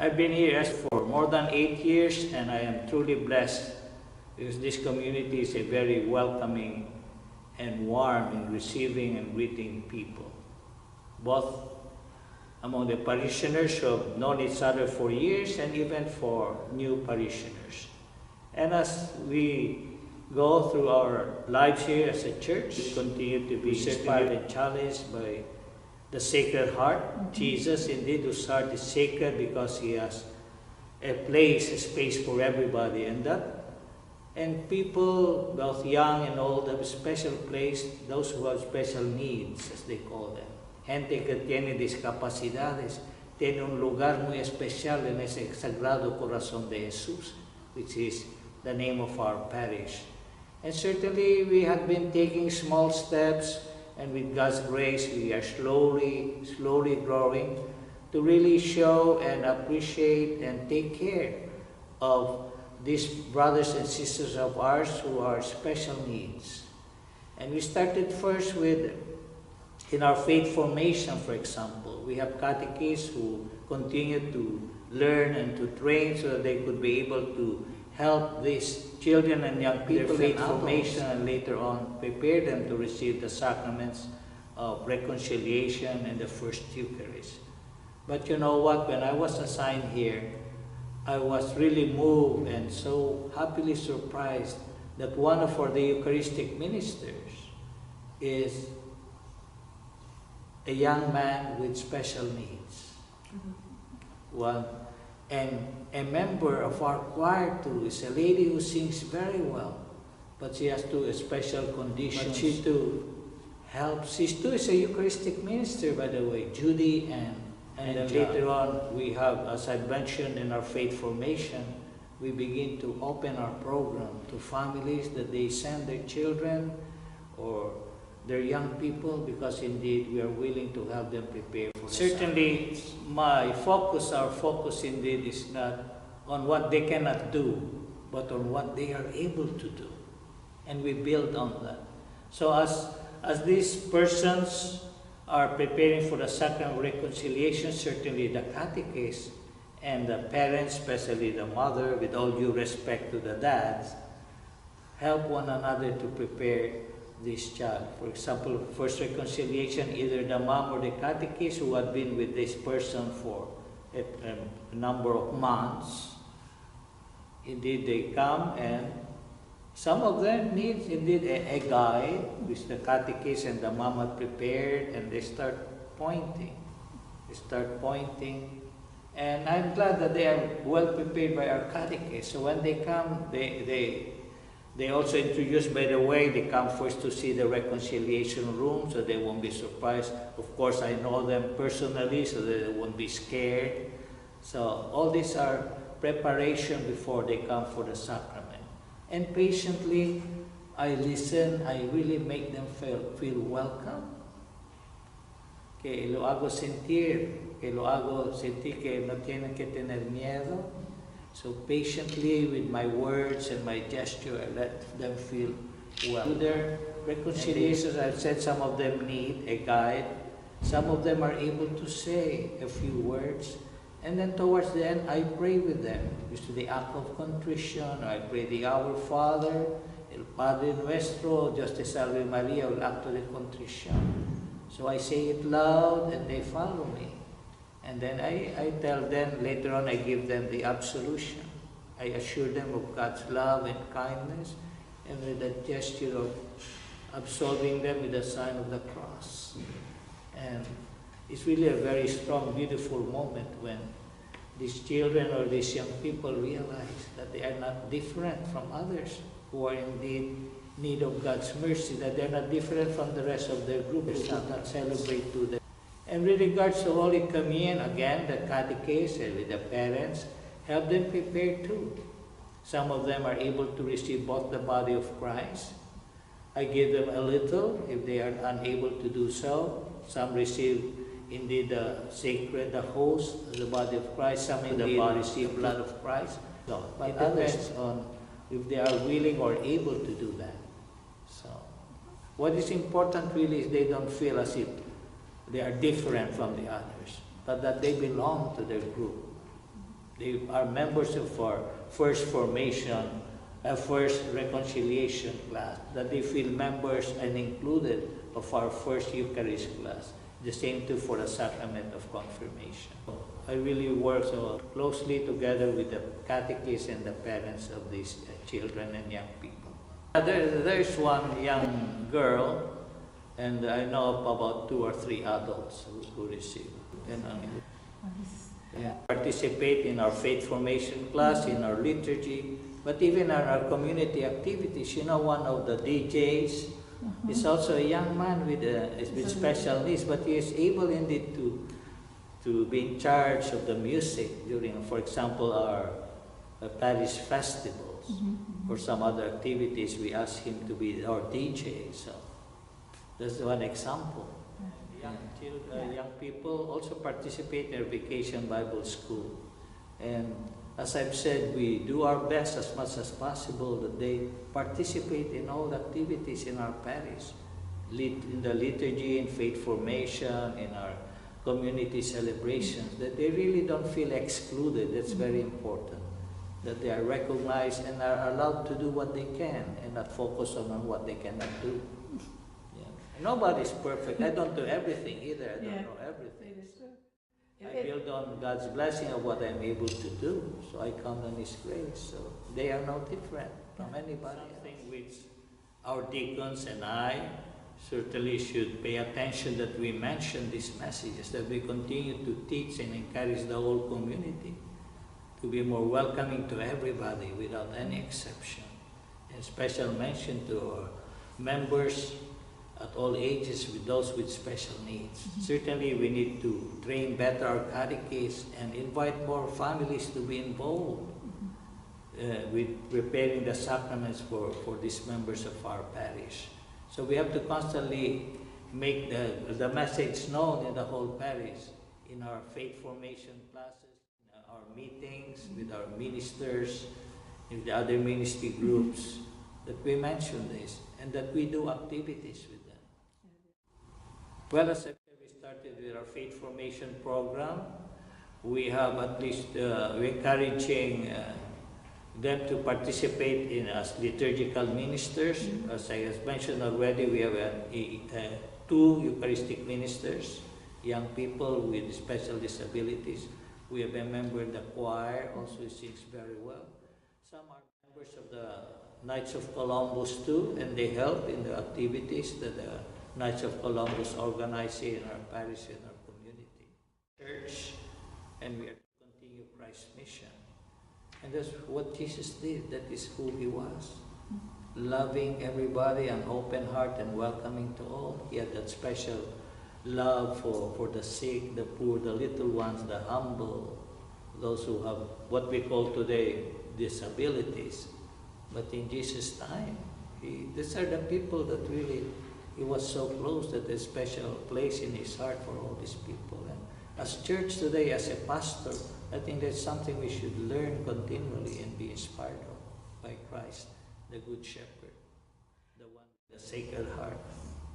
I've been here for more than 8 years, and I am truly blessed because this community is a very welcoming and warm in receiving and greeting people, both among the parishioners who have known each other for years and even for new parishioners. And as we go through our lives here as a church, we continue to be inspired and challenged by the Sacred Heart. Jesus, indeed, whose heart is sacred because he has a place, a space for everybody, and people, both young and old, have a special place, those who have special needs, as they call them. Gente que tiene discapacidades, tiene un lugar muy especial en ese Sagrado Corazón de Jesús, which is the name of our parish. And certainly we have been taking small steps, and with God's grace we are slowly growing to really show and appreciate and take care of these brothers and sisters of ours who are special needs. And we started first with, in our faith formation, for example, we have catechists who continue to learn and to train so that they could be able to help these children and young people in faith formation and later on prepare them to receive the sacraments of reconciliation and the First Eucharist. But you know what? When I was assigned here, I was really moved and so happily surprised that one of the Eucharistic ministers is a young man with special needs. And a member of our choir too is a lady who sings very well, but she has two special conditions. But she too helps. She too is a Eucharistic minister, by the way, Judy, and then later on we have, as I mentioned in our faith formation, we begin to open our program to families that they send their children or their young people, because indeed we are willing to have them prepare for certainly our focus indeed is not on what they cannot do, but on what they are able to do. And we build on that. So as these persons are preparing for the sacrament of reconciliation, certainly the catechists and the parents, especially the mother, with all due respect to the dads, help one another to prepare this child. For example, first reconciliation, either the mom or the catechist who had been with this person for a number of months, indeed they come, and some of them need indeed a guide which the catechist and the mom have prepared, and they start pointing. And I'm glad that they are well prepared by our catechist. So when they come, they also introduce, by the way, they come first to see the reconciliation room, so they won't be surprised. Of course, I know them personally, so they won't be scared. So all these are preparation before they come for the sacrament. And patiently, I listen, I really make them feel welcome. Que lo hago sentir que no tienen que tener miedo. So patiently, with my words and my gesture, I let them feel well. To their reconciliations, I've said some of them need a guide. Some of them are able to say a few words. And then towards the end, I pray with them. It's the act of contrition. I pray the Our Father, El Padre Nuestro, Dios te salve María, el acto de contrición. So I say it loud and they follow me. And then I tell them, later on I give them the absolution. I assure them of God's love and kindness, and with a gesture of absolving them with the sign of the cross. And it's really a very strong, beautiful moment when these children or these young people realize that they are not different from others who are indeed in need of God's mercy, that they are not different from the rest of their group who do not celebrate to them. And with regards to Holy Communion, again, the catechist and with the parents, help them prepare too. Some of them are able to receive both the body of Christ. I give them a little if they are unable to do so. Some receive indeed the sacred, the host, the body of Christ. Some indeed receive blood of Christ. So, but it depends on if they are willing or able to do that. So, what is important really is they don't feel as if they are different from the others, but that they belong to their group. They are members of our first formation, first reconciliation class, that they feel members and included of our first Eucharist class. The same too for the sacrament of confirmation. I really work so closely together with the catechists and the parents of these children and young people. There's one young girl, and I know of about 2 or 3 adults who receive. Participate in our faith formation class, in our liturgy, but even in our community activities. You know, one of the DJs is also a young man with special needs, but he is able indeed to be in charge of the music during, for example, our parish festivals or some other activities. We ask him to be our DJ. So that's one example. Young people also participate in our vacation Bible school. And as I've said, we do our best as much as possible that they participate in all activities in our parish, in the liturgy, in faith formation, in our community celebrations, that they really don't feel excluded. That's very important, that they are recognized and are allowed to do what they can and not focus on what they cannot do. Nobody's perfect. I don't do everything either. I don't know everything. I build on God's blessing of what I'm able to do. So I count on His grace. So they are no different from anybody. Something which our deacons and I certainly should pay attention, that we mention these messages, that we continue to teach and encourage the whole community to be more welcoming to everybody without any exception. And special mention to our members at all ages, with those with special needs. Certainly we need to train better our catechists and invite more families to be involved with preparing the sacraments for these members of our parish. So we have to constantly make the message known in the whole parish, in our faith formation classes, in our meetings with our ministers, in the other ministry groups, that we mention this and that we do activities with them. Well, as I said, we started with our faith formation program. We have at least, we're encouraging them to participate in as liturgical ministers. As I have mentioned already, we have 2 Eucharistic ministers, young people with special disabilities. We have a member in the choir, also he sings very well. Some are members of the Knights of Columbus too, and they help in the activities that the Knights of Columbus organize in our parish and our community. Church, and we are to continue Christ's mission. And that's what Jesus did. That is who He was. Loving everybody, an open heart and welcoming to all. He had that special love for the sick, the poor, the little ones, the humble, those who have what we call today disabilities. But in Jesus' time, these are the people that really, He was so close, that there's a special place in His heart for all these people. And as church today, as a pastor, I think that's something we should learn continually and be inspired of by Christ, the Good Shepherd, the one with the Sacred Heart.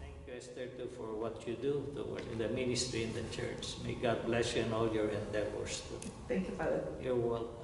Thank you, Esther, too, for what you do in the ministry in the church. May God bless you in all your endeavors too. Thank you, Father. You're welcome.